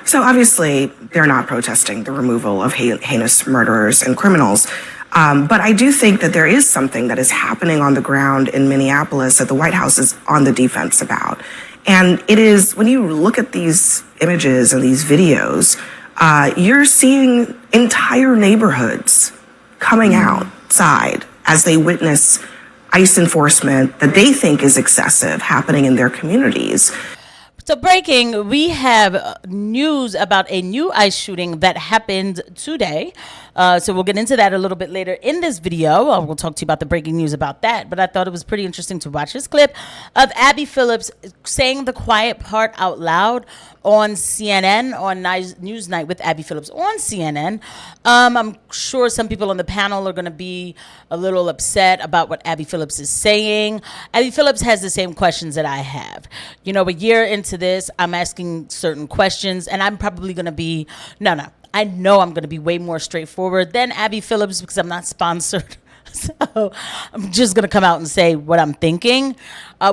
So obviously, they're not protesting the removal of heinous murderers and criminals. But I do think that there is something that is happening on the ground in Minneapolis that the White House is on the defense about. And it is, when you look at these images and these videos, you're seeing entire neighborhoods coming outside as they witness ICE enforcement that they think is excessive happening in their communities. So breaking, we have news about a new ICE shooting that happened today. So we'll get into that a little bit later in this video. We'll talk to you about the breaking news about that. But I thought it was pretty interesting to watch this clip of Abby Phillips saying the quiet part out loud on CNN, on Newsnight with Abby Phillips on CNN. I'm sure some people on the panel are going to be a little upset about what Abby Phillips is saying. Abby Phillips has the same questions that I have. You know, a year into this, I'm asking certain questions, and I'm probably going to be, I know I'm going to be way more straightforward than Abby Phillips because I'm not sponsored. So I'm just going to come out and say what I'm thinking.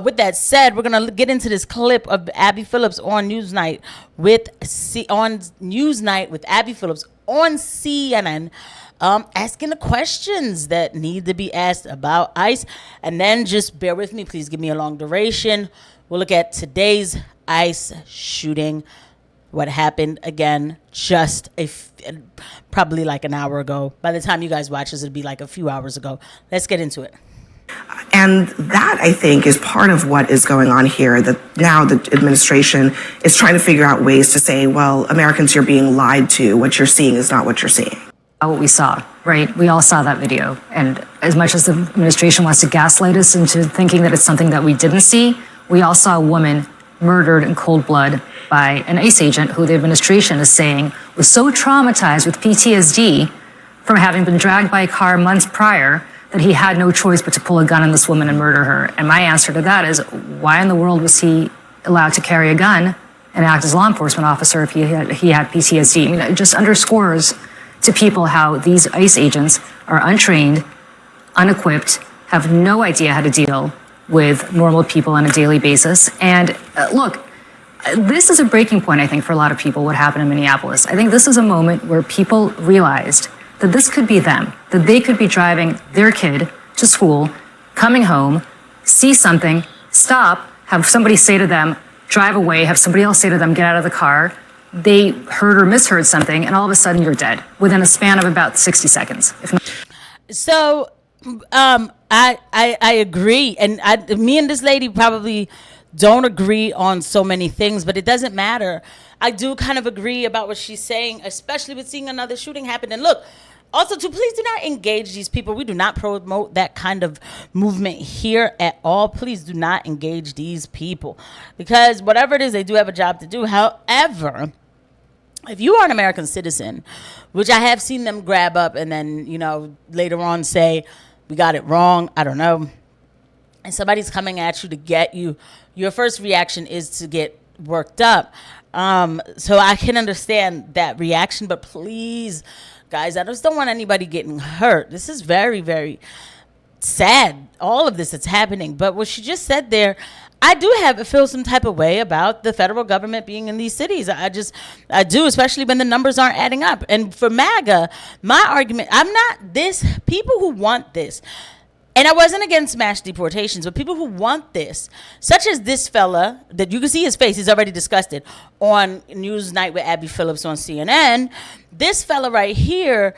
With that said, we're going to get into this clip of Abby Phillips on Newsnight with Abby Phillips on CNN, asking the questions that need to be asked about ICE. And then just bear with me. Please give me a long duration. We'll look at today's ICE shooting. What happened again just probably like an hour ago. By the time you guys watch this, it'll be like a few hours ago. Let's get into it. And that, I think, is part of what is going on here, that now the administration is trying to figure out ways to say, well, Americans, you're being lied to. What you're seeing is not what you're seeing. What we saw, right? We all saw that video. And as much as the administration wants to gaslight us into thinking that it's something that we didn't see, we all saw a woman murdered in cold blood by an ICE agent who the administration is saying was so traumatized with PTSD from having been dragged by a car months prior that he had no choice but to pull a gun on this woman and murder her. And my answer to that is, why in the world was he allowed to carry a gun and act as a law enforcement officer if he had PTSD? I mean, it just underscores to people how these ICE agents are untrained, unequipped, have no idea how to deal with normal people on a daily basis. And look, this is a breaking point, I think, for a lot of people, what happened in Minneapolis. I think this is a moment where people realized that this could be them, that they could be driving their kid to school, coming home, see something, stop, have somebody say to them, drive away, have somebody else say to them, get out of the car. They heard or misheard something, and all of a sudden you're dead within a span of about 60 seconds. So I agree. And me and this lady probably don't agree on so many things, but it doesn't matter. I do kind of agree about what she's saying, especially with seeing another shooting happen. And look, also, please do not engage these people. We do not promote that kind of movement here at all. Please do not engage these people because whatever it is, they do have a job to do. However, if you are an American citizen, which I have seen them grab up and then, later on say, we got it wrong, I don't know, and somebody's coming at you to get you, your first reaction is to get worked up. So I can understand that reaction, but please, guys, I just don't want anybody getting hurt. This is very, very sad, all of this that's happening. But what she just said there, I do feel some type of way about the federal government being in these cities. I do, especially when the numbers aren't adding up. And for MAGA, my argument, people who want this, and I wasn't against mass deportations, but people who want this, such as this fella, that you can see his face, he's already discussed it, on Newsnight with Abby Phillips on CNN, this fella right here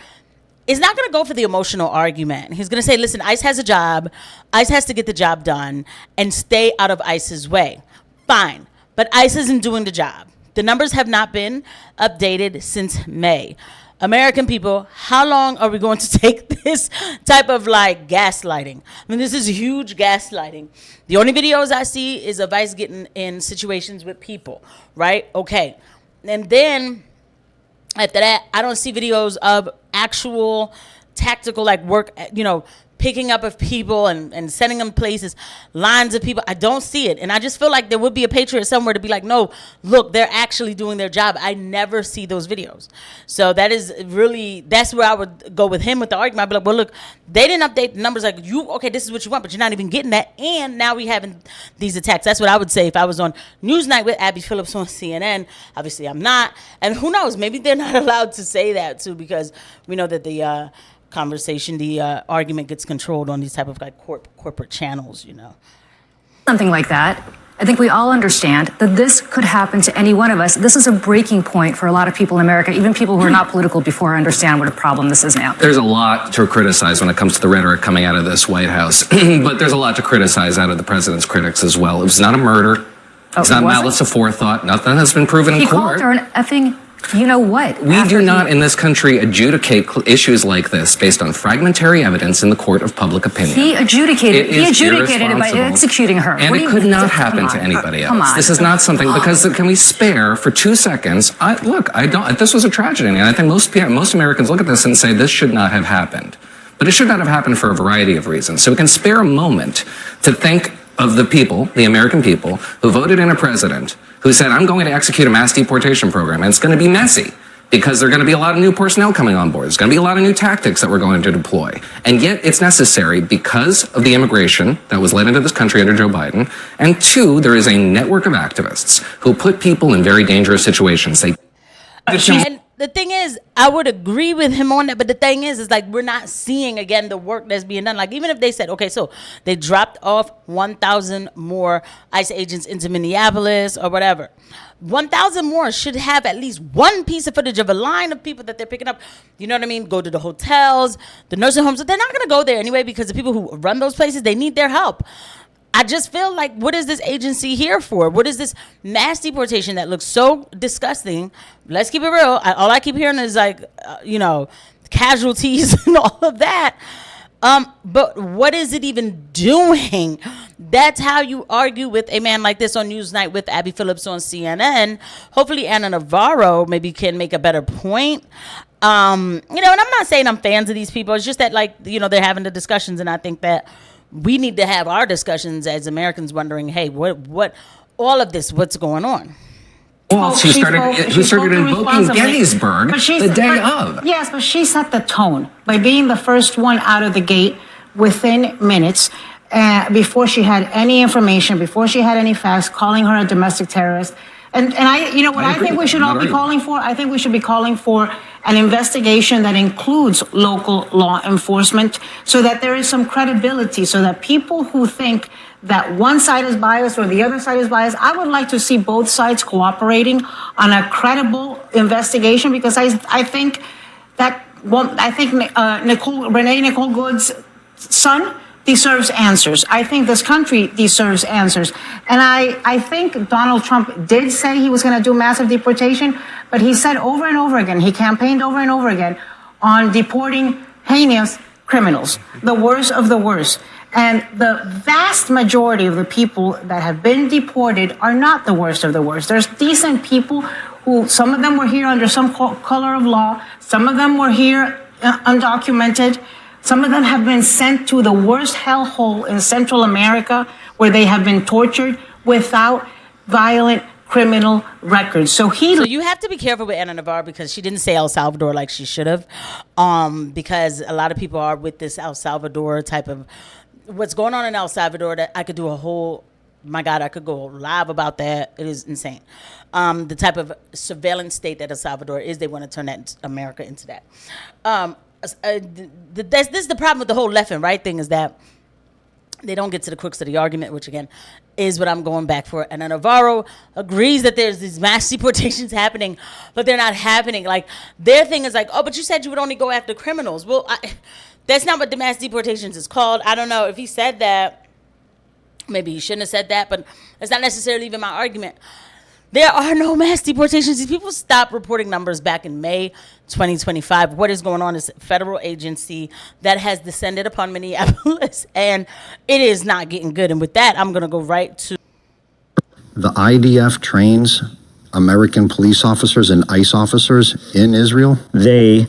is not going to go for the emotional argument. He's going to say, listen, ICE has a job, ICE has to get the job done, and stay out of ICE's way. Fine, but ICE isn't doing the job. The numbers have not been updated since May. American people, how long are we going to take this type of gaslighting? I mean, this is huge gaslighting. The only videos I see is of ICE getting in situations with people, right? Okay. And then after that, I don't see videos of actual tactical work, picking up of people and sending them places, lines of people. I don't see it. And I just feel like there would be a patriot somewhere to be like, no, look, they're actually doing their job. I never see those videos. So that's where I would go with him with the argument. I'd be like, well, look, they didn't update the numbers. Like, okay, this is what you want, but you're not even getting that. And now we having these attacks. That's what I would say if I was on Newsnight with Abby Phillip on CNN. Obviously, I'm not. And who knows? Maybe they're not allowed to say that, too, because we know that the conversation, the argument gets controlled on these type of like corporate channels, Something like that. I think we all understand that this could happen to any one of us. This is a breaking point for a lot of people in America, even people who are not political before understand what a problem this is now. There's a lot to criticize when it comes to the rhetoric coming out of this White House, but there's a lot to criticize out of the president's critics as well. It was not a murder. It's not malice aforethought. Nothing has been proven in court. He called her an effing you-know-what. We do not in this country adjudicate issues like this based on fragmentary evidence in the court of public opinion. He adjudicated it by executing her. And it could not happen to anybody else. This is not something, because can we spare for 2 seconds? This was a tragedy. And I think most Americans look at this and say this should not have happened. But it should not have happened for a variety of reasons. So we can spare a moment to think of the people, the American people, who voted in a president who said, I'm going to execute a mass deportation program. And it's going to be messy because there are going to be a lot of new personnel coming on board. There's going to be a lot of new tactics that we're going to deploy. And yet it's necessary because of the immigration that was led into this country under Joe Biden. And 2, there is a network of activists who put people in very dangerous situations. And the thing is, I would agree with him on that, but the thing is like we're not seeing again the work that's being done. Like even if they said, okay, so they dropped off 1,000 more ICE agents into Minneapolis or whatever, 1,000 more should have at least one piece of footage of a line of people that they're picking up. You know what I mean? Go to the hotels, the nursing homes. They're not going to go there anyway because the people who run those places, they need their help. I just feel like, what is this agency here for? What is this mass deportation that looks so disgusting? Let's keep it real. All I keep hearing is like, casualties and all of that. But what is it even doing? That's how you argue with a man like this on Newsnight with Abby Phillip on CNN. Hopefully Ana Navarro maybe can make a better point. And I'm not saying I'm fans of these people. It's just that they're having the discussions, and I think that we need to have our discussions as Americans wondering, hey, what all of this, what's going on? Well, she started invoking Gettysburg the day of. Yes, but she set the tone by being the first one out of the gate within minutes, before she had any information, before she had any facts, calling her a domestic terrorist. And I think we should all be calling for? I think we should be calling for an investigation that includes local law enforcement so that there is some credibility, so that people who think that one side is biased or the other side is biased, I would like to see both sides cooperating on a credible investigation, because I think Renee Nicole Good's son deserves answers. I think this country deserves answers. And I think Donald Trump did say he was going to do massive deportation, but he said over and over again, he campaigned over and over again on deporting heinous criminals, the worst of the worst. And the vast majority of the people that have been deported are not the worst of the worst. There's decent people who, some of them were here under some color of law, some of them were here undocumented. Some of them have been sent to the worst hellhole in Central America, where they have been tortured without violent criminal records. So you have to be careful with Ana Navarro, because she didn't say El Salvador like she should have, because a lot of people are with this El Salvador type of what's going on in El Salvador, that I could do I could go live about that. It is insane. The type of surveillance state that El Salvador is, they want to turn that America into that. This is the problem with the whole left and right thing, is that they don't get to the crux of the argument, which again is what I'm going back for. And Navarro agrees that there's these mass deportations happening, but they're not happening. Like, their thing is like, oh, but you said you would only go after criminals. Well, that's not what the mass deportations is called. I don't know if he said that. Maybe he shouldn't have said that, but that's not necessarily even my argument. There are no mass deportations. These people stopped reporting numbers back in May 2025. What is going on is a federal agency that has descended upon Minneapolis, and it is not getting good. And with that, I'm going to go right to... The IDF trains American police officers and ICE officers in Israel? They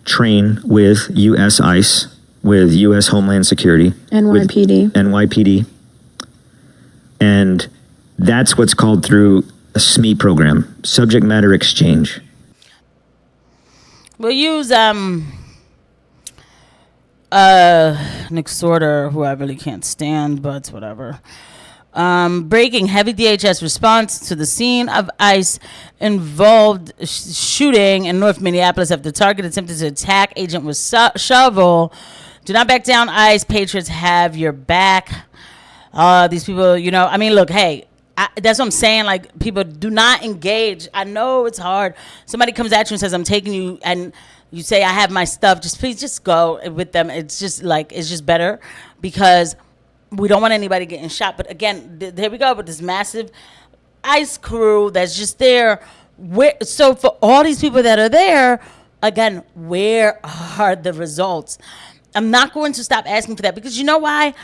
train with U.S. ICE with U.S. Homeland Security. NYPD. With NYPD. And that's what's called through a SME program, subject matter exchange. We'll use Nick Sorter, who I really can't stand, but it's whatever. Breaking heavy DHS response to the scene of ICE involved shooting in North Minneapolis after the target attempted to attack agent with shovel. Do not back down, ICE. Patriots have your back. These people, you know, I mean, look, hey, that's what I'm saying. Like, people do not engage. I know it's hard. Somebody comes at you and says, I'm taking you, and you say, I have my stuff. Just please just go with them. It's just like, it's just better because we don't want anybody getting shot. But again, there we go with this massive ICE crew that's just there. So for all these people that are there, again, where are the results? I'm not going to stop asking for that because you know why?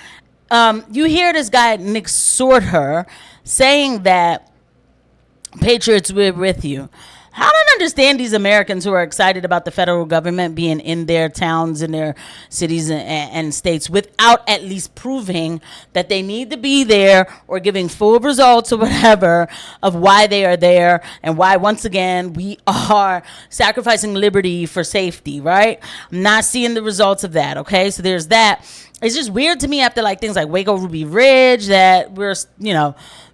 You hear this guy, Nick Sorter, saying that Patriots, we're with you. I don't understand these Americans who are excited about the federal government being in their towns and their cities and states without at least proving that they need to be there or giving full results or whatever of why they are there and why, once again, we are sacrificing liberty for safety, right? I'm not seeing the results of that, okay? So there's that. It's just weird to me after like things like Waco Ruby Ridge that we're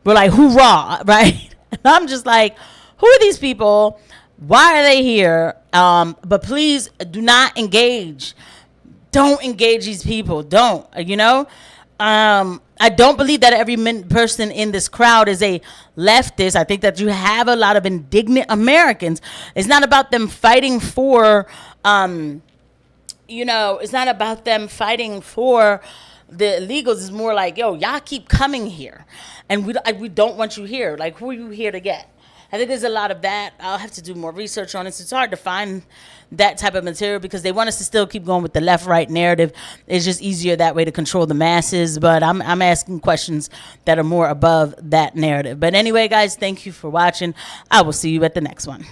like, hoorah, right? And I'm just like, who are these people? Why are they here? But please do not engage. Don't engage these people. Don't, you know? I don't believe that every person in this crowd is a leftist. I think that you have a lot of indignant Americans. It's not about them fighting for, it's not about them fighting for the illegals. It's more like, yo, y'all keep coming here. And we don't want you here. Like, who are you here to get? I think there's a lot of that. I'll have to do more research on it. It's hard to find that type of material because they want us to still keep going with the left-right narrative. It's just easier that way to control the masses. But I'm asking questions that are more above that narrative. But anyway, guys, thank you for watching. I will see you at the next one.